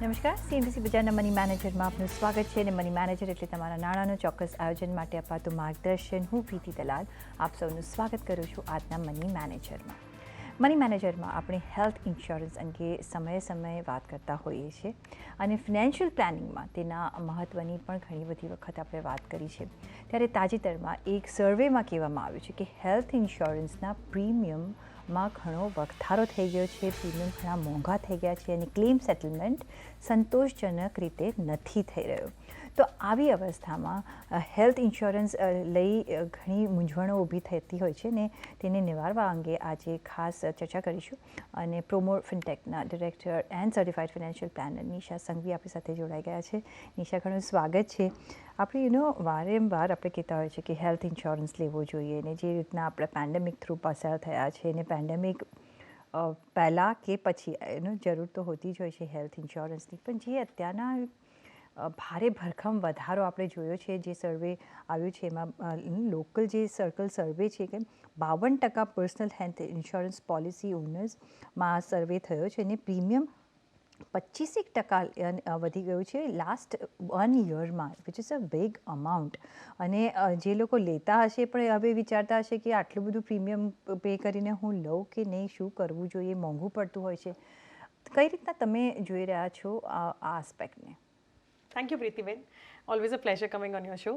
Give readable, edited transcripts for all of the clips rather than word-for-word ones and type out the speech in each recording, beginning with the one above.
નમસ્કાર, સીએનબીસી બજારના મની મેનેજરમાં આપનું સ્વાગત છે અને મની મેનેજર એટલે તમારા નાણાંનું ચોક્કસ આયોજન માટે અપાતું માર્ગદર્શન. હું પ્રીતિ દલાલ આપ સૌનું સ્વાગત કરું છું આજના મની મેનેજરમાં. મની મેનેજરમાં આપણે હેલ્થ ઇન્સ્યોરન્સ અંગે સમયે વાત કરતા હોઈએ છીએ અને ફિનાન્શિયલ પ્લાનિંગમાં તેના મહત્ત્વની પણ ઘણી બધી વખત આપણે વાત કરી છે. ત્યારે તાજેતરમાં એક સર્વેમાં કહેવામાં આવ્યું છે કે હેલ્થ ઇન્સ્યોરન્સના પ્રીમિયમમાં ઘણો વધારો થઈ ગયો છે, પ્રીમિયમ ઘણા મોંઘા થઈ ગયા છે અને ક્લેમ સેટલમેન્ટ સંતોષજનક રીતે નથી થઈ રહ્યો. તો આવી અવસ્થામાં હેલ્થ ઇન્સ્યોરન્સ લઈ ઘણી મૂંઝવણો ઊભી થતી હોય છે ને તેને નિવારવા અંગે આજે ખાસ ચર્ચા કરીશું અને પ્રોમો ફિનટેકના director and certified financial planner Nisha Sanghvi આપણી સાથે જોડાઈ ગયા છે. નિશા, ઘણું સ્વાગત છે. આપણે વારંવાર આપણે કહેતા હોય છે કે હેલ્થ ઇન્સ્યોરન્સ લેવો જોઈએ ને જે રીતના આપણે પેન્ડેમિક થ્રુ પસાર થયા છે ને પેન્ડેમિક પહેલાં કે પછી જરૂર તો હોતી જ હોય છે હેલ્થ ઇન્સ્યોરન્સની, પણ જે અત્યારના ભારે ભરખમ વધારો આપણે જોયો છે, જે સર્વે આવ્યું છે એમાં લોકલ જે સર્કલ સર્વે છે કે 52% પર્સનલ હેલ્થ ઇન્સ્યોરન્સ પોલિસી ઓનર્સમાં આ સર્વે થયો છે અને પ્રીમિયમ 25% વધી ગયું છે લાસ્ટ 1 યરમાં, which is a big amount. અને જે લોકો લેતા હશે પણ હવે વિચારતા હશે કે આટલું બધું પ્રીમિયમ પે કરીને હું લઉં કે નહીં, શું કરવું જોઈએ, મોંઘું પડતું હોય છે. કઈ રીતના તમે જોઈ રહ્યા છો આ આસ્પેક્ટને? Thank you Pritiben, always a pleasure coming on your show.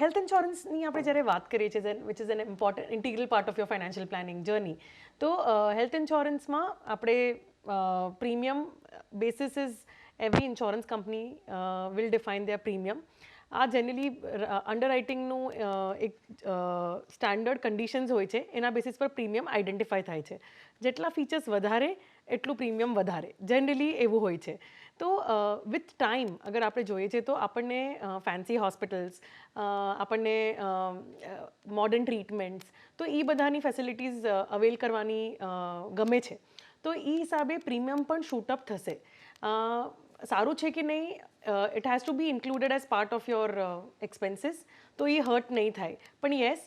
Health ઇન્સ્યોરન્સની આપણે જ્યારે વાત કરીએ છીએ which is an important integral part of your financial planning journey, તો હેલ્થ ઇન્સ્યોરન્સમાં આપણે premium basis is every insurance company will define their premium. આ જનરલી અંડરરાઇટિંગનું એક સ્ટાન્ડર્ડ કન્ડિશન્સ હોય છે, એના બેસિસ પર પ્રીમિયમ આઈડેન્ટિફાય થાય છે. જેટલા ફીચર્સ વધારે એટલું પ્રીમિયમ વધારે, જનરલી એવું હોય છે. તો વિથ ટાઈમ અગર આપણે જોઈએ છે તો આપણને ફેન્સી હોસ્પિટલ્સ, આપણને મોડર્ન ટ્રીટમેન્ટ્સ, તો એ બધાની ફેસિલિટીઝ અવેલ કરવાની ગમે છે. તો એ હિસાબે પ્રીમિયમ પણ શૂટઅપ થશે. સારું છે કે નહીં, it has to be included as part of your expenses, તો એ હર્ટ નહીં થાય. પણ યસ,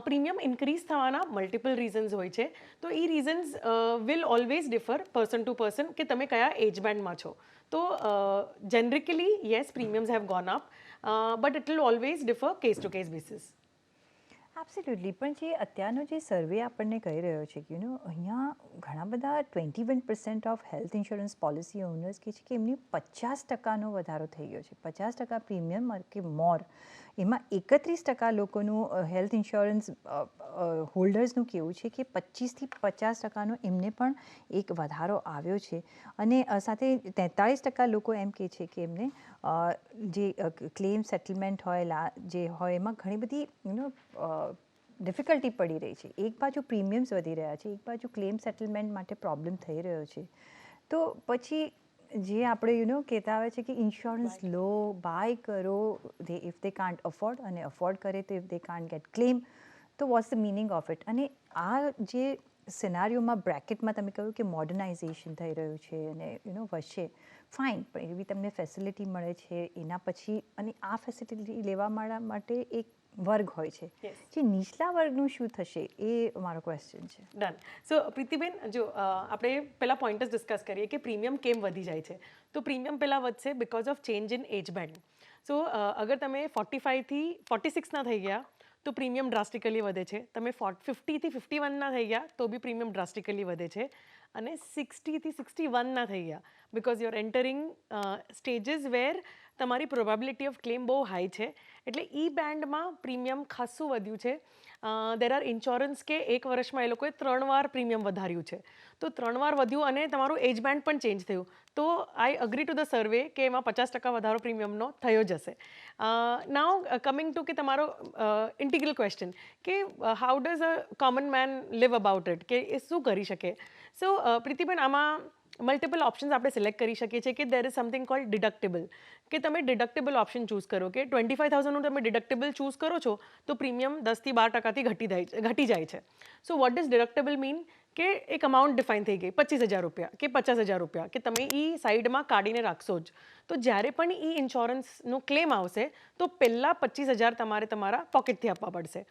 પ્રીમિયમ ઇન્ક્રીઝ થવાના મલ્ટિપલ રીઝન્સ હોય છે. તો એ reasons will always differ person to person કે તમે કયા એજ બેન્ડમાં છો. તો generically yes, premiums have gone up, but it will always differ case to case basis. Absolutely. પણ જે અત્યારનો જે સર્વે આપણને કહી રહ્યો છે કે અહીંયા ઘણા બધા 21% of health insurance policy owners કહે છે કે એમની 50%નો વધારો થઈ ગયો છે. 50% પ્રીમિયમ કે મોર, એમાં 31% લોકોનું હેલ્થ ઇન્સ્યોરન્સ હોલ્ડર્સનું કહેવું છે કે 25થી 50%નો એમને પણ એક વધારો આવ્યો છે. અને સાથે 43% લોકો એમ કહે છે કે એમને જે ક્લેમ સેટલમેન્ટ હોય જે હોય એમાં ઘણી બધી ડિફિકલ્ટી પડી રહી છે. એક બાજુ પ્રીમિયમ્સ વધી રહ્યા છે, એક બાજુ ક્લેમ સેટલમેન્ટ માટે પ્રોબ્લેમ થઈ રહ્યો છે. તો પછી જે આપણે કહેતા આવે છે કે ઇન્સ્યોરન્સ લો, બાય કરો, ઇફ દે કાન્ટ અફોર્ડ, અને અફોર્ડ કરે તો if they can't get claim, તો what's the meaning of it? અને આ જે સિનારીઓમાં બ્રેકેટમાં તમે કહ્યું કે મોડર્નાઇઝેશન થઈ રહ્યું છે અને વચ્ચે ફાઇન, પણ એવી તમને ફેસિલિટી મળે છે એના પછી, અને આ ફેસિલિટી લેવા માટે એક વર્ગ હોય છે, જે નીચલા વર્ગનું શું થશે એ મારો ક્વેશ્ચન છે. ડન. સો પ્રીતિબેન, જો આપણે પહેલાં પોઈન્ટ જ ડિસ્કસ કરીએ કે પ્રીમિયમ કેમ વધી જાય છે. તો પ્રીમિયમ પહેલાં વધશે because of change in age band. So અગર તમે 45થી 46ના થઈ ગયા તો પ્રીમિયમ ડ્રાસ્ટિકલી વધે છે. તમે 50થી 51ના થઈ ગયા તો બી પ્રીમિયમ ડ્રાસ્ટિકલી વધે છે. અને 60થી 61ના થઈ ગયા because you are entering stages where તમારી પ્રોબેબિલિટી ઓફ ક્લેમ બહુ હાઈ છે. એટલે ઈ બેન્ડમાં પ્રીમિયમ ખાસું વધ્યું છે. દેર આર ઇન્સ્યોરન્સ કે એક વર્ષમાં એ લોકોએ 3 વાર પ્રીમિયમ વધાર્યું છે. તો 3 વાર વધ્યું અને તમારું એજ બેન્ડ પણ ચેન્જ થયું. તો આઈ અગ્રી ટુ ધ સર્વે કે એમાં 50% વધારો પ્રીમિયમનો થયો જ હશે. નાઉ કમિંગ ટુ કે તમારો ઇન્ટિગ્રલ ક્વેશ્ચન કે how does a common man live about it, કે એ શું કરી શકે. સો પ્રીતિબેન, આમાં મલ્ટિપલ ઓપ્શન્સ આપણે સિલેક્ટ કરી શકીએ છીએ કે દેર ઇઝ સમથિંગ કોલ્ડ ડિડક્ટેબલ, કે તમે ડિડક્ટેબલ ઓપ્શન ચૂઝ કરો કે 25,000નું તમે ડિડક્ટેબલ ચૂઝ કરો છો તો પ્રીમિયમ 10થી 12% ઘટી જાય છે. So what does deductible mean? કે એક અમાઉન્ટ ડિફાઇન થઈ ગઈ, 25,000 રૂપિયા કે 50,000 રૂપિયા, કે તમે એ સાઈડમાં કાઢીને રાખશો જ. તો જ્યારે પણ એ ઇન્સ્યોરન્સનો ક્લેમ આવશે તો પહેલાં 25,000 તમારે તમારા પોકેટથી આપવા પડશે.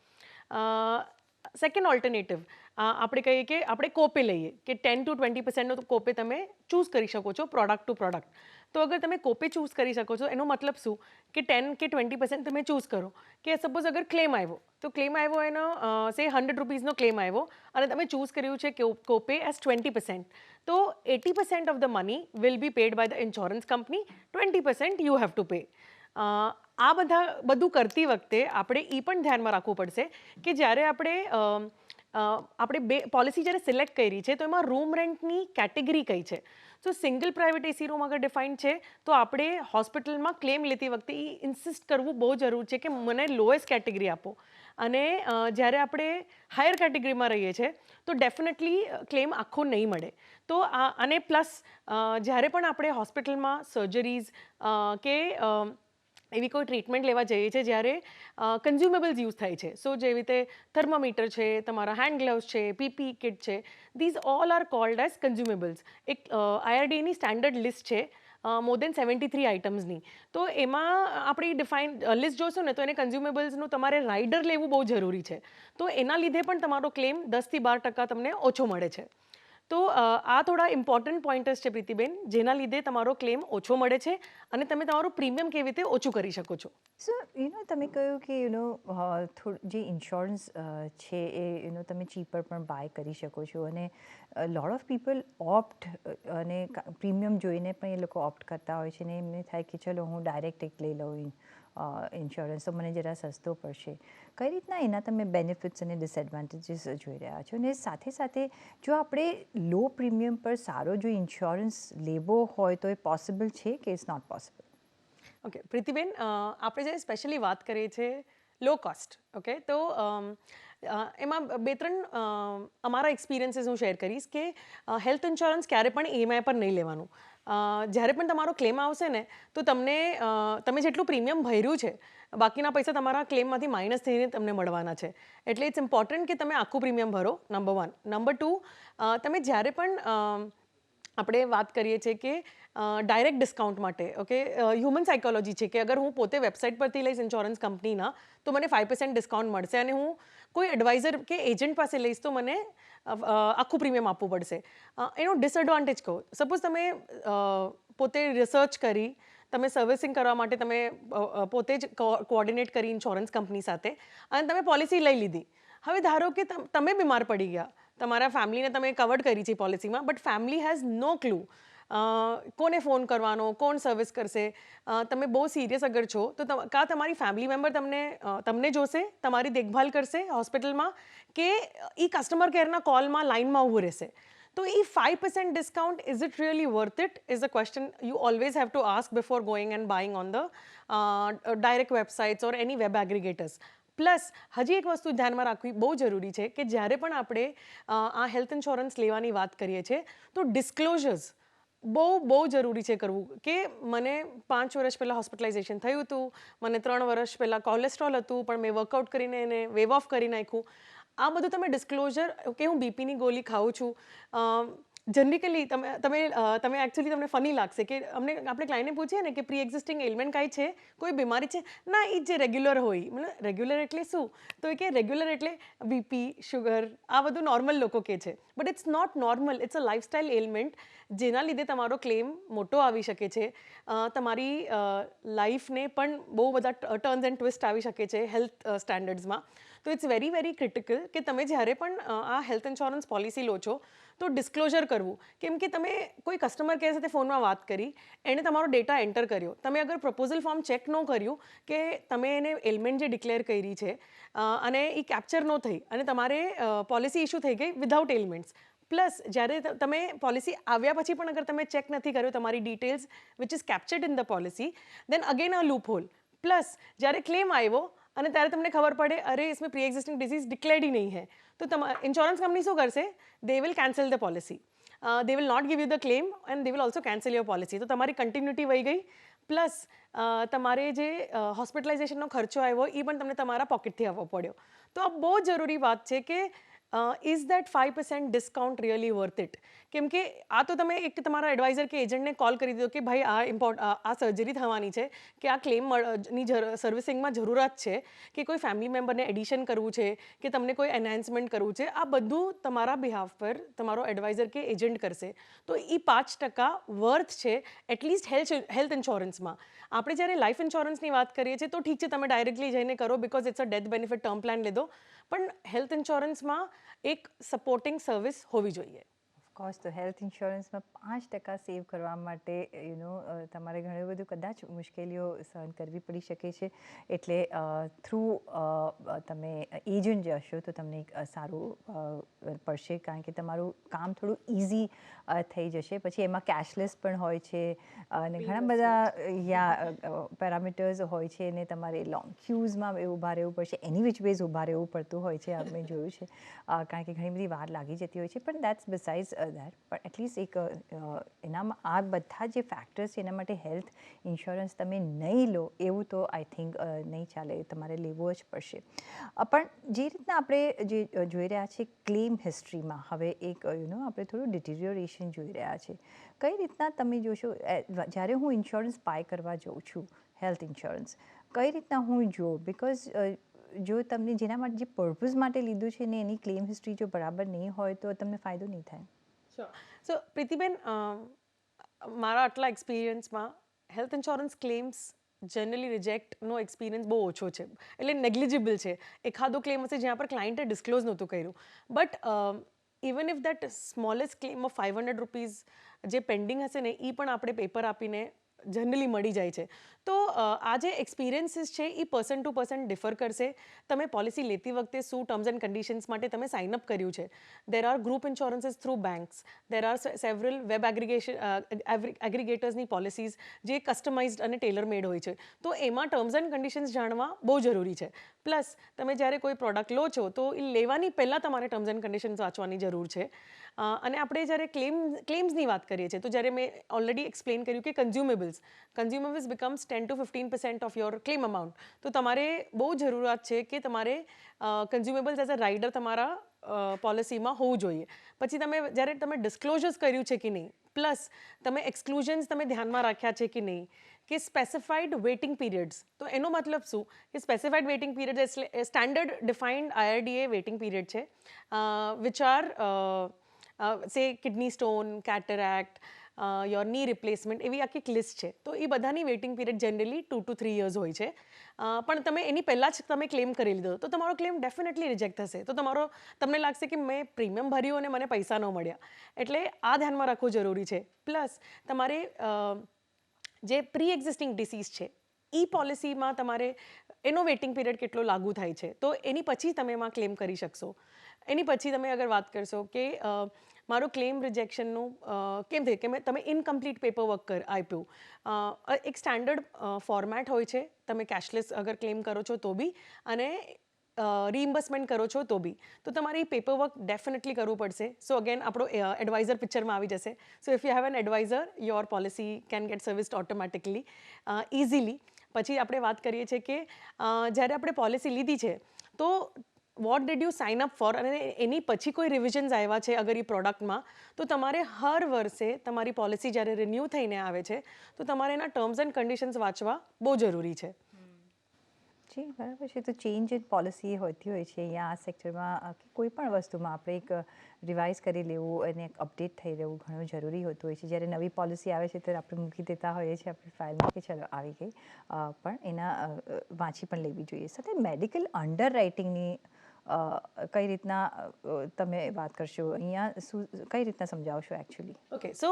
સેકન્ડ ઓલ્ટરનેટિવ આપણે કહીએ કે આપણે કોપે લઈએ કે 10 to 20%નો કોપે તમે ચૂઝ કરી શકો છો પ્રોડક્ટ ટુ પ્રોડક્ટ. તો અગર તમે કોપે ચૂઝ કરી શકો છો એનો મતલબ શું કે 10 કે 20% તમે ચૂઝ કરો કે સપોઝ અગર ક્લેમ આવ્યો તો ક્લેમ આવ્યો એનો સે 100 રૂપીઝનો ક્લેમ આવ્યો અને તમે ચૂઝ કર્યું છે કે કોપે એઝ 20%, તો 80% of the money will be paid by the insurance company, 20% you have to pay. આ બધું કરતી વખતે આપણે એ પણ ધ્યાનમાં રાખવું પડશે કે જ્યારે આપણે બે પોલિસી જ્યારે સિલેક્ટ કરી છે તો એમાં રૂમ રેન્ટની કેટેગરી કઈ છે. સો સિંગલ પ્રાઇવેટ એસી રૂમ અગર ડિફાઇન્ડ છે તો આપણે હોસ્પિટલમાં ક્લેમ લેતી વખતે એ ઇન્સિસ્ટ કરવું બહુ જરૂર છે કે મને લોએસ્ટ કેટેગરી આપો. અને જ્યારે આપણે હાયર કેટેગરીમાં રહીએ છીએ તો ડેફિનેટલી ક્લેમ આખો નહીં મળે. તો અને પ્લસ જ્યારે પણ આપણે હોસ્પિટલમાં સર્જરીઝ કે એવી કોઈ ટ્રીટમેન્ટ લેવા જઈએ છીએ જ્યારે કન્ઝ્યુમેબલ્સ યુઝ થાય છે, સો જેવી રીતે થર્મોમીટર છે, તમારા હેન્ડ ગ્લવ્સ છે, પીપી કિટ છે, these all are called as consumables. એક IRDAની સ્ટેન્ડર્ડ લિસ્ટ છે મોર દેન 73 આઇટમ્સની. તો એમાં આપણી ડિફાઇન લિસ્ટ જોશો ને તો એને કન્ઝ્યુમેબલ્સનું તમારે રાઇડર લેવું બહુ જરૂરી છે. તો એના લીધે પણ તમારો ક્લેમ 10થી 12% તમને ઓછો મળે છે. તો આ થોડા ઇમ્પોર્ટન્ટ પોઈન્ટર્સ છે પ્રીતિબેન, જેના લીધે તમારો ક્લેમ ઓછો મળે છે અને તમે તમારું પ્રીમિયમ કેવી રીતે ઓછું કરી શકો છો. સો તમે કહ્યું કે જે ઇન્સ્યોરન્સ છે એ તમે ચીપર પણ બાય કરી શકો છો અને લોટ ઓફ પીપલ ઓપ્ટ અને પ્રીમિયમ જોઈને પણ એ લોકો ઓપ્ટ કરતા હોય છે ને એમને થાય કે ચલો હું ડાયરેક્ટ એક લઈ લઉં ઇન્સ્યોરન્સ તો મને જરા સસ્તો પડશે. કઈ રીતના એના તમે બેનિફિટ્સ અને ડિસએડવાન્ટેજીસ જોઈ રહ્યા છો અને સાથે સાથે જો આપણે લો પ્રીમિયમ પર સારો જો ઇન્સ્યોરન્સ લેવો હોય તો એ પોસિબલ છે કે it's not possible? Okay Pritiben, આપણે જે સ્પેશિયલી વાત કરીએ છીએ લો કોસ્ટ, ઓકે, તો એમાં 2-3 અમારા એક્સપિરિયન્સીસ હું શેર કરીશ કે હેલ્થ ઇન્સ્યોરન્સ ક્યારે પણ EMI પર નહીં લેવાનું. જ્યારે પણ તમારો ક્લેમ આવશે ને તો તમે જેટલું પ્રીમિયમ ભર્યું છે બાકીના પૈસા તમારા ક્લેમમાંથી માઇનસ થઈને તમને મળવાના છે. એટલે ઇટ્સ ઇમ્પોર્ટન્ટ કે તમે આખું પ્રીમિયમ ભરો, નંબર 1. નંબર 2, તમે જ્યારે પણ આપણે વાત કરીએ છીએ કે ડાયરેક્ટ ડિસ્કાઉન્ટ માટે, ઓકે, હ્યુમન સાયકોલોજી છે કે અગર હું પોતે વેબસાઇટ પરથી લઈશ ઇન્સ્યોરન્સ કંપનીના તો મને 5% ડિસ્કાઉન્ટ મળશે અને હું કોઈ એડવાઇઝર કે એજન્ટ પાસે લઈશ તો મને આખું પ્રીમિયમ આપવું પડશે. એનો ડિસએડવાન્ટેજ કહું, સપોઝ તમે પોતે રિસર્ચ કરી તમે સર્વિસિંગ કરવા માટે તમે પોતે જ કોઓર્ડિનેટ કરી ઇન્સ્યોરન્સ કંપની સાથે અને તમે પોલિસી લઈ લીધી. હવે ધારો કે તમે બીમાર પડી ગયા, તમારા ફેમિલીને તમે કવર્ડ કરી છે પોલિસીમાં, but family has no clue કોને ફોન કરવાનો, કોણ સર્વિસ કરશે. તમે બહુ સિરિયસ અગર છો તો કાં તમારી ફેમિલી મેમ્બર તમને જોશે, તમારી દેખભાલ કરશે હોસ્પિટલમાં, કે એ કસ્ટમર કેરના કોલમાં લાઇનમાં ઊભું રહેશે. તો એ 5% discount, is it really worth it, is a question you always have to ask before going and buying on the direct websites or any web aggregators. Plus હજી એક વસ્તુ ધ્યાનમાં રાખવી બહુ જરૂરી છે કે જ્યારે પણ આપણે આ હેલ્થ ઇન્સ્યોરન્સ લેવાની વાત કરીએ છીએ તો ડિસ્ક્લોઝર્સ બહુ જરૂરી છે કરવું. કે મને 5 વર્ષ પહેલાં હોસ્પિટલાઇઝેશન થયું હતું, મને 3 વર્ષ પહેલાં કોલેસ્ટ્રોલ હતું પણ મેં વર્કઆઉટ કરીને એને વેવ ઓફ કરી નાખ્યું. આ બધું તમે ડિસ્ક્લોઝર, કે હું બીપીની ગોળી ખાઉં છું, જનરલી તમે એકચ્યુઅલી તમને ફની લાગશે કે આપણે ક્લાયન્ટને પૂછીએ ને કે પ્રી એક્ઝિસ્ટિંગ એલિમેન્ટ કાંઈ છે, કોઈ બીમારી છે, ના એ જે રેગ્યુલર હોય, મતલબ રેગ્યુલર એટલે શું, તો એ કે રેગ્યુલર એટલે બીપી, શુગર, આ બધું નોર્મલ લોકો કહે છે, but it's not normal, it's a lifestyle element જેના લીધે તમારો ક્લેમ મોટો આવી શકે છે. તમારી લાઈફને પણ બહુ બધા ટર્ન્સ એન્ડ ટ્વિસ્ટ આવી શકે છે હેલ્થ સ્ટેન્ડર્ડ્સમાં. તો ઇટ્સ વેરી વેરી ક્રિટિકલ કે તમે જ્યારે પણ આ હેલ્થ ઇન્સ્યોરન્સ પોલિસી લો છો તો ડિસ્ક્લોઝર કરવું. કેમ કે તમે કોઈ કસ્ટમર કેર સાથે ફોનમાં વાત કરી, એણે તમારો ડેટા એન્ટર કર્યો, તમે અગર પ્રપોઝલ ફોર્મ ચેક ન કર્યું કે તમે એને એલિમેન્ટ જે ડિક્લેર કરી છે અને એ કેપ્ચર ન થઈ અને તમારે પોલિસી ઇસ્યુ થઈ ગઈ વિધાઉટ એલિમેન્ટ્સ. પ્લસ જ્યારે તમે પોલિસી આવ્યા પછી પણ અગર તમે ચેક નથી કર્યો તમારી details which is captured in the policy, then again a loophole. Plus જ્યારે ક્લેમ આવ્યો અને ત્યારે તમને ખબર પડે અરે इसमें પ્રી એક્ઝિસ્ટિંગ ડિઝીઝ ડિક્લેર્ડ ही नहीं है, તો ઇન્સ્યોરન્સ કંપની શું કરશે, they will cancel the policy, they will not give you the claim and they will also cancel your policy. તો તમારી કન્ટિન્યુટી વહી ગઈ, પ્લસ તમારે જે હોસ્પિટલાઇઝેશનનો ખર્ચો આવ્યો એ પણ તમને તમારા પોકેટથી આવવો પડ્યો. તો આ બહુ જરૂરી વાત છે કે is that 5% discount really worth it? કેમ કે આ તો તમે એક તમારા એડવાઇઝર કે એજન્ટને કોલ કરી દીધો કે ભાઈ આ સર્જરી થવાની છે, કે આ ક્લેમ ની સર્વિસિંગમાં જરૂરત છે, કે કોઈ ફેમિલી મેમ્બરને એડિશન કરવું છે, કે તમને કોઈ એનહાન્સમેન્ટ કરવું છે, આ બધું તમારા બિહાફ પર તમારો એડવાઇઝર કે એજન્ટ કરશે. તો એ 5% વર્થ છે એટલીસ્ટ હેલ્થ ઇન્સ્યોરન્સમાં. આપણે જ્યારે લાઈફ ઇન્સ્યોરન્સની વાત કરીએ છીએ તો ઠીક છે, તમે ડાયરેક્ટલી જઈને કરો because it's a death benefit term plan લીધો, પણ હેલ્થ ઇન્સ્યોરન્સમાં એક સપોર્ટિંગ સર્વિસ હોવી જોઈએ. ઓફકોર્સ, તો હેલ્થ ઇન્સ્યોરન્સમાં 5% સેવ કરવા માટે તમારે ઘણું બધું કદાચ મુશ્કેલીઓ સહન કરવી પડી શકે છે. એટલે થ્રુ તમે એજન્ટ જશો તો તમને એક સારું પડશે, કારણ કે તમારું કામ થોડું ઇઝી થઈ જશે. પછી એમાં કેશલેસ પણ હોય છે અને ઘણા બધા પેરામીટર્સ હોય છે, અને તમારે લોંગ ક્યુઝમાં ઊભા રહેવું પડશે, એની વિચ વેઝ ઊભા રહેવું પડતું હોય છે, અમે જોયું છે, કારણ કે ઘણી બધી વાર લાગી જતી હોય છે. પણ દેટ્સ બિસાઇડ્સ દેટ, પણ એટલીસ્ટ એક એનામાં આ બધા જે ફેક્ટર્સ છે એના માટે હેલ્થ ઇન્સ્યોરન્સ તમે નહીં લો એવું તો આઈ થિંક નહીં ચાલે, તમારે લેવો જ પડશે. પણ જે રીતના આપણે જે જોઈ રહ્યા છીએ ક્લેમ હિસ્ટ્રીમાં હવે એક આપણે થોડું ડિટિરિયોરેશન જોઈ રહ્યા છે. કઈ રીતના તમે જોશો જ્યારે હું ઇન્સ્યોરન્સ બાય કરવા જાઉં છું, હેલ્થ ઇન્સ્યોરન્સ કઈ રીતના હું જોઉં? બિકોઝ જો તમને જેના માટે જે પર્પઝ માટે લીધું છે ને એની ક્લેમ હિસ્ટ્રી જો બરાબર નહીં હોય તો તમને ફાયદો નહીં થાય. સો પ્રીતિબેન, મારા આટલા એક્સપિરિયન્સમાં હેલ્થ ઇન્સ્યોરન્સ ક્લેમ્સ જનરલી રિજેક્ટનો એક્સપિરિયન્સ બહુ ઓછો છે, એટલે નેગ્લિજિબલ છે. એખાદો ક્લેમ હશે જ્યાં પર ક્લાયન્ટે ડિસ્ક્લોઝ નહોતું કર્યું, but even if that smallest claim of 500 rupees જે પેન્ડિંગ હશે ને એ પણ આપણે પેપર આપીને જનરલી મળી જાય છે. તો આ જે એક્સપિરિયન્સીસ છે એ પર્સન ટુ પર્સન ડિફર કરશે. તમે પોલિસી લેતી વખતે શું ટર્મ્સ એન્ડ કન્ડિશન્સ માટે તમે સાઇન અપ કર્યું છે. There are group insurances through banks, there are several web એગ્રીગેટર્સની પોલિસીઝ જે કસ્ટમાઇઝડ અને ટેલર મેડ હોય છે. તો એમાં ટર્મ્સ એન્ડ કન્ડિશન્સ જાણવા બહુ જરૂરી છે. પ્લસ તમે જ્યારે કોઈ પ્રોડક્ટ લો છો તો એ લેવાની પહેલાં તમારે ટર્મ્સ એન્ડ કન્ડિશન્સ વાંચવાની જરૂર છે. અને આપણે જ્યારે ક્લેમ્સની વાત કરીએ છીએ તો જ્યારે મેં ઓલરેડી એક્સપ્લેન કર્યું કે consumables becomes 10 to 15% of your claim amount. તો તમારે બહુ જરૂરિયાત છે કે તમારે કન્ઝ્યુમેબલ્સ એઝ અ રાઇડર તમારા પોલિસીમાં હોવું જોઈએ. પછી જ્યારે તમે ડિસ્ક્લોઝર્સ કર્યું છે કે નહીં, પ્લસ તમે એક્સક્લુઝન્સ તમે ધ્યાનમાં રાખ્યા છે કે નહીં, કે સ્પેસિફાઈડ વેઇટિંગ પીરિયડ્સ. તો એનો મતલબ શું કે સ્પેસિફાઈડ વેઇટિંગ પીરિયડ એટલે standard defined IRDA waiting period છે, which are say kidney stone, cataract, your knee replacement, એવી આખી એક લિસ્ટ છે. તો એ બધાની waiting period generally 2 to 3 years હોય છે. પણ તમે એની પહેલાં જ તમે ક્લેમ કરી લીધો તો તમારો ક્લેમ ડેફિનેટલી રિજેક્ટ થશે. તો તમને લાગશે કે મેં પ્રીમિયમ ભર્યું અને મને પૈસા ન મળ્યા. એટલે આ ધ્યાનમાં રાખવું જરૂરી છે. પ્લસ તમારે જે પ્રી એક્ઝિસ્ટિંગ ડિસીઝ છે એ પોલિસીમાં તમારે એનો વેઇટિંગ પીરિયડ કેટલો લાગુ થાય છે, તો એની પછી તમે એમાં ક્લેમ કરી શકશો. એની પછી તમે અગર વાત કરશો કે મારો ક્લેમ રિજેક્શનનું કેમ થયું કે તમે ઇનકમ્પ્લીટ પેપર વર્ક આપ્યું. એક સ્ટેન્ડર્ડ ફોર્મેટ હોય છે, તમે કેશલેસ અગર ક્લેમ કરો છો તો બી અને રીઇમ્બર્સમેન્ટ કરો છો તો બી, તો તમારે એ પેપર વર્ક ડેફિનેટલી કરવું પડશે. સો અગેન આપણો એડવાઇઝર પિક્ચરમાં આવી જશે. So if you have an adviser, your policy can get serviced automatically easily. પછી આપણે વાત કરીએ છીએ કે જ્યારે આપણે પોલિસી લીધી છે તો what did you sign up for, અને એની પછી કોઈ રિવિઝન્સ આવ્યા છે અગર એ પ્રોડક્ટમાં, તો તમારે હર વર્ષે તમારી પોલિસી જ્યારે રિન્યૂ થઈને આવે છે તો તમારે એના ટર્મ્સ એન્ડ કન્ડિશન્સ વાંચવા બહુ જરૂરી છે. જી, બરાબર છે. તો ચેન્જ ઇન પોલિસી હોતી હોય છે અહીંયા આ સેક્ટરમાં, કોઈ પણ વસ્તુમાં આપણે એક રિવાઇઝ કરી લેવું અને એક અપડેટ થઈ રહેવું ઘણું જરૂરી હોતું હોય છે. જ્યારે નવી પોલિસી આવે છે ત્યારે આપણે મૂકી દેતા હોઈએ છીએ આપણી ફાઇલમાં કે ચલો આવી ગઈ, પણ એના વાંચી પણ લેવી જોઈએ. સાથે મેડિકલ અંડર રાઇટિંગની કઈ રીતના તમે વાત કરશો અહીંયા, કઈ રીતના સમજાવશો actually? Okay, so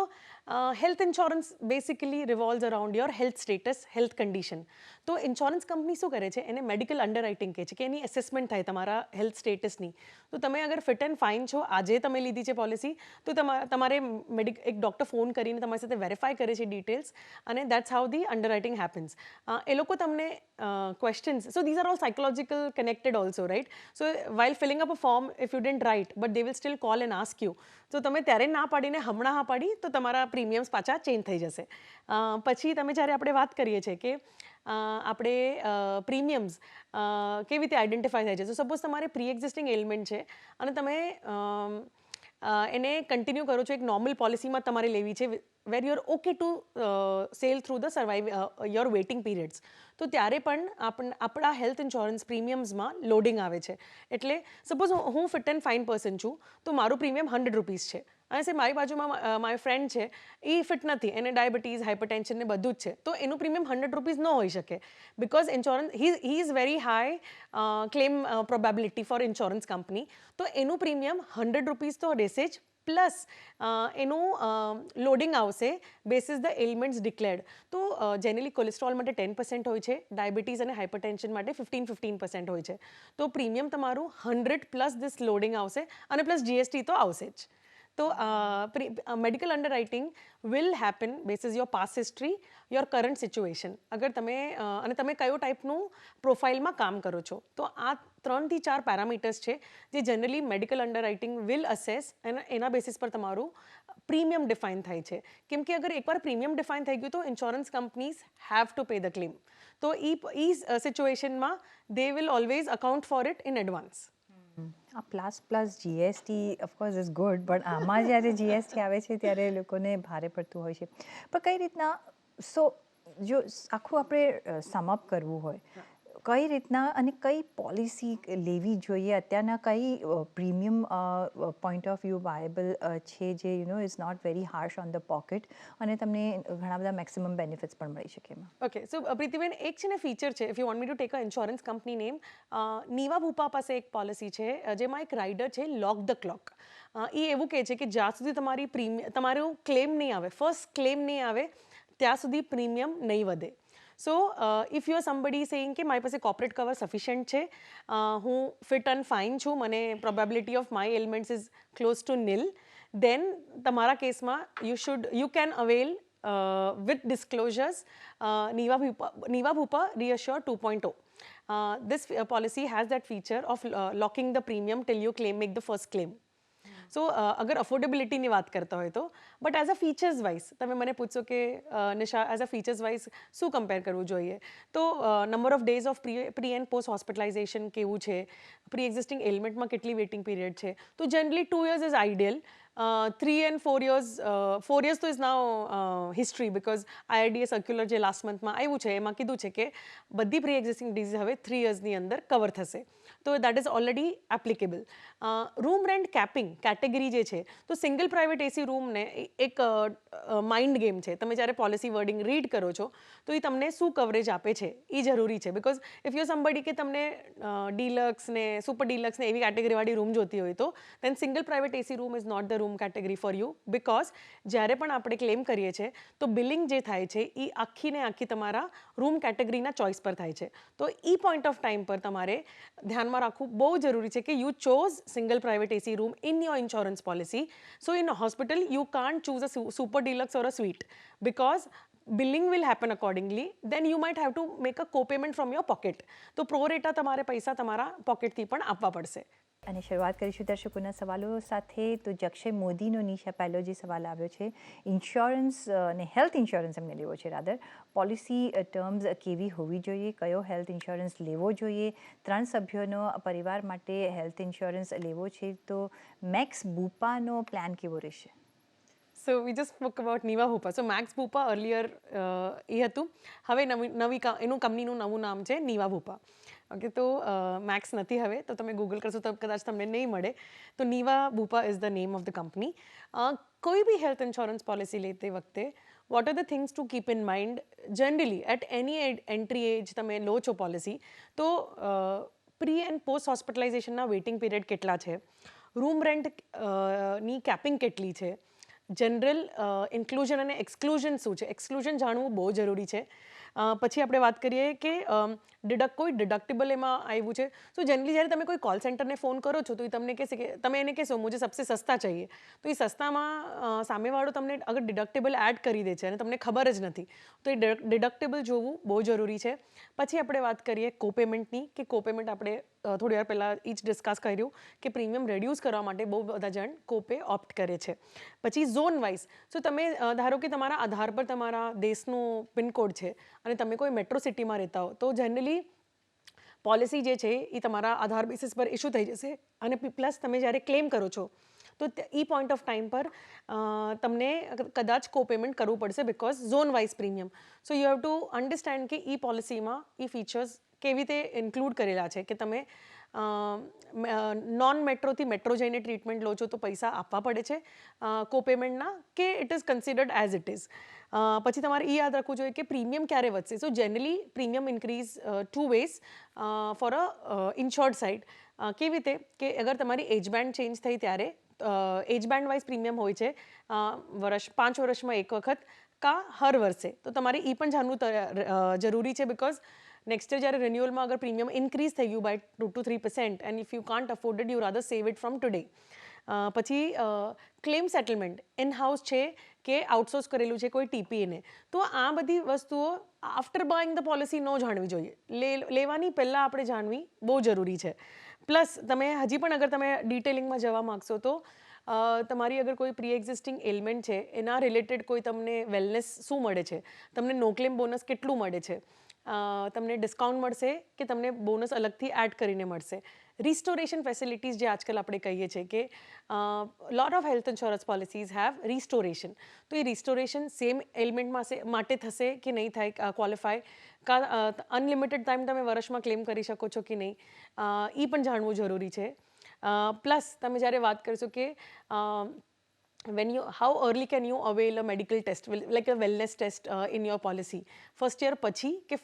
health insurance basically revolves around your health status, health condition. તો ઇન્સ્યોરન્સ કંપની શું કરે છે, એને મેડિકલ અંડરરાઇટિંગ કહે છે, કે એની એસેસમેન્ટ થાય તમારા હેલ્થ સ્ટેટસની. તો તમે અગર ફિટ એન્ડ ફાઇન છો, આજે તમે લીધી છે પોલિસી, તો તમારે એક ડૉક્ટર ફોન કરીને તમારી સાથે વેરીફાઈ કરે છે ડિટેલ્સ, અને that's how the underwriting happens. એ લોકો તમને questions, so these are all psychological connected also, right? સો while filling up a form, if you didn't write, but they will still call and ask you. તો તમે ત્યારે ના પાડીને હમણાં હા પાડી તો તમારા પ્રીમિયમ્સ પાછા ચેન્જ થઈ જશે. પછી તમે જ્યારે આપણે વાત કરીએ છીએ કે આપણે પ્રીમિયમ્સ કેવી રીતે આઈડેન્ટિફાઈ થાય છે. તો સપોઝ તમારે પ્રી એક્ઝિસ્ટિંગ એલિમેન્ટ છે અને તમે એને કન્ટિન્યુ કરો છો એક નોર્મલ પોલિસીમાં તમારે લેવી છે where you are okay to sail through the your waiting periods, તો ત્યારે પણ આપણા હેલ્થ ઇન્સ્યોરન્સ પ્રીમિયમ્સમાં લોડિંગ આવે છે. એટલે સપોઝ હું ફિટ એન્ડ ફાઇન પર્સન છું તો મારું પ્રીમિયમ ₹100 છે અને સે મારી બાજુમાં મારી ફ્રેન્ડ છે એ ફિટ નથી, એને ડાયાબિટીઝ હાઇપરટેન્શન ને બધું જ છે, તો એનું પ્રીમિયમ ₹100 ન હોઈ શકે because insurance he is very high claim probability for insurance company, તો એનું પ્રીમિયમ ₹100 તો રહેશે જ, પ્લસ એનું લોડિંગ આવશે બેસિસ ધ એલિમેન્ટ્સ ડિક્લેર્ડ. તો જેનરલી કોલેસ્ટ્રોલ માટે 10% હોય છે, ડાયાબિટીઝ અને હાઇપરટેન્શન માટે 15% હોય છે, તો પ્રીમિયમ તમારું 100 પ્લસ ધીસ લોડિંગ આવશે અને પ્લસ GST તો આવશે જ. તો medical underwriting will happen basis your past history, your current situation. અગર તમે અને તમે કયો ટાઈપનું પ્રોફાઇલમાં કામ કરો છો, તો આ 3 થી 4 પેરામીટર્સ છે જે generally medical underwriting will assess અને એના બેસિસ પર તમારું પ્રીમિયમ ડિફાઇન થાય છે. કેમ કે અગર એકવાર પ્રીમિયમ ડિફાઇન થઈ ગયું તો insurance companies have to pay the claim. તો એ સિચ્યુએશનમાં they will always account for it in advance. આ plus GST of course is good, but આમાં જ્યારે GST આવે છે ત્યારે લોકોને ભારે પડતું હોય છે. પણ કઈ રીતના, જો આખું આપણે સમઅપ કરવું હોય, કઈ રીતના અને કઈ પોલિસી લેવી જોઈએ, અત્યારના કઈ premium point of view viable છે જે is not very harsh on the pocket અને તમને ઘણા બધા મેક્સિમમ બેનિફિટ્સ પણ મળી શકે એમાં. ઓકે, સો પ્રીતિબેન એક છે ને ફીચર છે, if you want me to take a insurance company name, Niva Bupa પાસે એક પોલિસી છે જેમાં એક રાઇડર છે લોક ધ ક્લોક. એ એવું કહે છે કે જ્યાં સુધી તમારું ક્લેમ નહીં આવે, ફર્સ્ટ ક્લેમ નહીં આવે ત્યાં સુધી પ્રીમિયમ નહીં વધે. સો if you are somebody saying કે મારી પાસે કોર્પોરેટ કવર સફિશિયન્ટ છે, હું ફિટ એન્ડ ફાઇન છું, મને probability of my ailments is close to nil, then તમારા કેસમાં you can avail with disclosures Niva Bhupa Reassure 2.0. This policy has that feature of locking the premium till you make the first claim. સો અગર અફોર્ડેબિલિટીની વાત કરતા હોય તો, but as a features wise તમે મને પૂછશો કે Nisha as a features wise શું કમ્પેર કરવું જોઈએ, તો number of days of pre and post hospitalisation કેવું છે, પ્રી એક્ઝિસ્ટિંગ એલિમેન્ટમાં કેટલી વેઇટિંગ પીરિયડ છે, તો generally 2 years is ideal. 3 and 4 years, 4 years તો is now history because IRDA circular જે લાસ્ટ મંથમાં આવ્યું છે એમાં કીધું છે કે બધી પ્રી એક્ઝિસ્ટિંગ ડિઝીઝ હવે 3 yearsની અંદર કવર થશે, તો that is already applicable. Room rent capping category જે છે, તો સિંગલ પ્રાઇવેટ એસી રૂમને એક માઇન્ડ ગેમ છે. તમે જ્યારે પોલિસી વર્ડિંગ રીડ કરો છો તો એ તમને શું કવરેજ આપે છે એ જરૂરી છે, બિકોઝ ઇફ યુ સમબડી કે તમને ડીલક્સ ને સુપર ડીલક્સ ને એવી કેટેગરીવાળી રૂમ જોતી હોય તો then single private AC room is not the room category for you, because જ્યારે પણ આપણે ક્લેમ કરીએ છીએ તો બિલિંગ જે થાય છે એ આખીને આખી તમારા રૂમ કેટેગરીના ચોઇસ પર થાય છે. તો એ પોઈન્ટ ઓફ ટાઈમ પર તમારે ધ્યાનમાં રાખવું બહુ જરૂરી છે કે you chose single private AC room in your insurance policy. So in a hospital you can't choose a super deluxe or a suite because billing will happen accordingly. Then you might have to make a co-payment from your pocket. તો pro rata તમારે પૈસા તમારા પોકેટથી પણ આપવા પડશે. અને શરૂઆત કરીશું દર્શકોના સવાલો સાથે. તો જક્ષય મોદીનો નીચે પહેલો જે સવાલ આવ્યો છે, ઇન્સ્યોરન્સ અને હેલ્થ ઇન્સ્યોરન્સ એમને લેવો છે, રાધર પોલિસી ટર્મ્સ કેવી હોવી જોઈએ, કયો હેલ્થ ઇન્સ્યોરન્સ લેવો જોઈએ, 3 સભ્યોનો પરિવાર માટે હેલ્થ ઇન્સ્યોરન્સ લેવો છે તો મેક્સ બુપાનો પ્લાન કેવો રહેશે? So we just spoke about Niva Bhupa. So Max Bhupa earlier એ હતું, હવે એનું કંપનીનું નવું નામ છે નીવા ભૂપા. ઓકે, તો મેક્સ નથી હવે, તો તમે ગૂગલ કરશો તો કદાચ તમને નહીં મળે. તો Niva Bupa is the name of the company. કોઈ બી હેલ્થ ઇન્સ્યોરન્સ પોલિસી લેતી વખતે what are the things to keep in mind, generally at any entry age તમે લો છો પોલિસી તો પ્રી એન્ડ પોસ્ટ હોસ્પિટલાઇઝેશનના વેઇટિંગ પીરિયડ કેટલા છે, રૂમ રેન્ટ ની કેપિંગ કેટલી છે, જનરલ ઇન્ક્લુઝન અને એક્સક્લુઝન શું છે, એક્સક્લુઝન જાણવું બહુ જરૂરી છે. પછી આપણે વાત કરીએ કે કોઈ ડિડક્ટેબલ એમાં આવ્યું છે. તો જનરલી જ્યારે તમે કોઈ કોલ સેન્ટરને ફોન કરો છો તો એ તમને કહેશે કે તમે એને કહેશો મુझे સબસે સસ્તા चाहिए, તો એ સસ્તામાં સામેવાળો તમને અગર ડિડક્ટેબલ એડ કરી દે છે અને તમને ખબર જ નથી તો એ ડિડક્ટેબલ જોવું બહુ જરૂરી છે. પછી આપણે વાત કરીએ કોપેમેન્ટની, કે કોપેમેન્ટ આપણે થોડી વાર પહેલાં એ જ ડિસ્કસ કર્યું કે પ્રીમિયમ રેડ્યુસ કરવા માટે બહુ બધા જણ કોપે ઓપ્ટ કરે છે. પછી ઝોન વાઇઝ, સો તમે ધારો કે તમારા આધાર પર તમારા દેશનો પિનકોડ છે અને તમે કોઈ મેટ્રો સિટીમાં રહેતા હો, તો જનરલી પોલિસી જે છે એ તમારા આધાર બેસિસ પર ઇસ્યુ થઈ જશે અને પ્લસ તમે જ્યારે ક્લેમ કરો છો તો એ પોઈન્ટ ઓફ ટાઈમ પર તમને કદાચ કો પેમેન્ટ કરવું પડશે because zone wise premium. So you have to understand કે એ પોલિસીમાં એ ફીચર્સ કેવી રીતે ઇન્ક્લુડ કરેલા છે કે તમે નોન મેટ્રોથી મેટ્રો જઈને ટ્રીટમેન્ટ લો છો તો પૈસા આપવા પડે છે કો પેમેન્ટના, કે it is considered as it is. પછી તમારે એ યાદ રાખવું જોઈએ કે પ્રીમિયમ ક્યારે વધશે. So generally premium increase two ways for a insured side. કેવી રીતે કે અગર તમારી એજ બેન્ડ ચેન્જ થઈ ત્યારે એજ બેન્ડ વાઇઝ પ્રીમિયમ હોય છે 5 વર્ષમાં એક વખત કા હર વર્ષે, તો તમારે એ પણ જાણવું જરૂરી છે બિકોઝ નેક્સ્ટ યર જ્યારે રિન્યુઅલમાં અગર પ્રીમિયમ ઇન્ક્રીઝ થઈ ગયું by 2 to 3% and if you can't afford it you rather save it from today. પછી ક્લેમ સેટલમેન્ટ ઇન હાઉસ છે કે આઉટસોર્સ કરેલું છે કોઈ ટીપીને, તો આ બધી વસ્તુઓ આફ્ટર બાઇંગ ધ પોલિસી ન જાણવી જોઈએ, લેવાની પહેલાં આપણે જાણવી બહુ જરૂરી છે. પ્લસ તમે હજી પણ અગર તમે ડિટેલિંગમાં જવા માગશો તો તમારી અગર કોઈ પ્રી એક્ઝિસ્ટિંગ એલિમેન્ટ છે એના રિલેટેડ કોઈ તમને વેલનેસ શું મળે છે, તમને નો ક્લેમ બોનસ કેટલું મળે છે, તમને ડિસ્કાઉન્ટ મળશે કે તમને બોનસ અલગથી એડ કરીને મળશે. રિસ્ટોરેશન ફેસિલિટીઝ જે આજકાલ આપણે કહીએ છીએ કે lot of health insurance policies have restoration, તો એ રિસ્ટોરેશન સેમ એલિમેન્ટ માટે થશે કે નહીં થાય ક્વોલિફાય, કા અનલિમિટેડ ટાઈમ તમે વર્ષમાં ક્લેમ કરી શકો છો કે નહીં, એ પણ જાણવું જરૂરી છે. પ્લસ તમે જ્યારે વાત કરશો કે how early can you avail a medical test, like a wellness test in your policy? First year પછી કે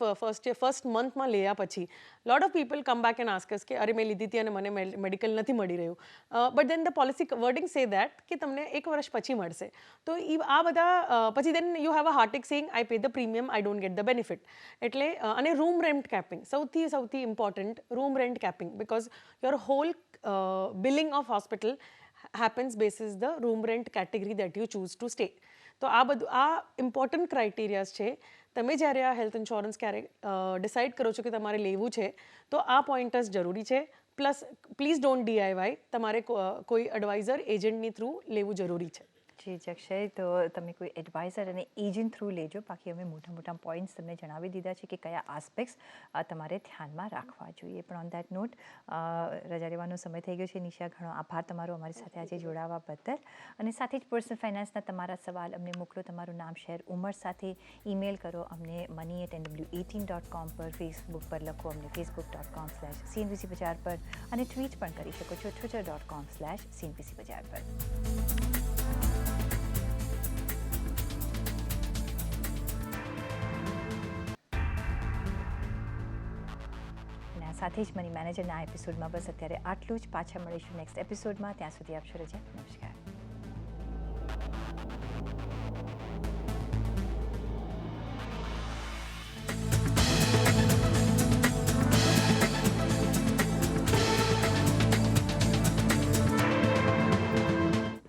first monthમાં લેયા પછી lot of people come back and ask us કે અરે મેં લીધી હતી અને મને મેડિકલ નથી મળી રહ્યું, but then the policy wording say that કે તમને એક વર્ષ પછી મળશે. તો આ બધા પછી then you have a heartache saying I pay the premium, I don't get the benefit. એટલે અને રૂમ રેન્ટ કેપિંગ સૌથી important, room rent capping, because your whole billing of hospital happens basis the room rent category that you choose to stay. તો આ important ક્રાઇટેરિયાઝ છે. તમે જ્યારે આ health insurance ક્યારે ડિસાઇડ કરો છો કે તમારે લેવું છે તો આ પોઈન્ટર્સ જરૂરી છે. પ્લસ પ્લીઝ ડોન્ટ DIY, તમારે કોઈ એડવાઇઝર એજન્ટની થ્રુ લેવું જરૂરી છે. જી અક્ષય, તો તમે કોઈ એડવાઇઝર અને એજન્ટ થ્રુ લેજો. બાકી અમે મોટા પોઈન્ટ્સ તમને જણાવી દીધા છે કે કયા આસ્પેક્ટ્સ તમારે ધ્યાનમાં રાખવા જોઈએ. પણ ઓન દેટ નોટ રજા લેવાનો સમય થઈ ગયો છે. નિશા, ઘણો આભાર તમારો અમારી સાથે આજે જોડાવા બદલ. અને સાથે જ પર્સનલ ફાઇનાન્સના તમારા સવાલ અમને મોકલો, તમારું નામ, શહેર, ઉંમર સાથે ઈમેલ કરો અમને money@nw18.com પર, ફેસબુક પર લખો અમને facebook.com/CNBC બજાર પર, અને ટ્વીટ પણ કરી શકો છો twitter.com/CNBC બજાર પર. સાથે જ મની મેનેજરના આ એપિસોડમાં બસ અત્યારે આટલું જ. પાછા મળીશું નેક્સ્ટ એપિસોડમાં. ત્યાં સુધી આપશો રજા. નમસ્કાર.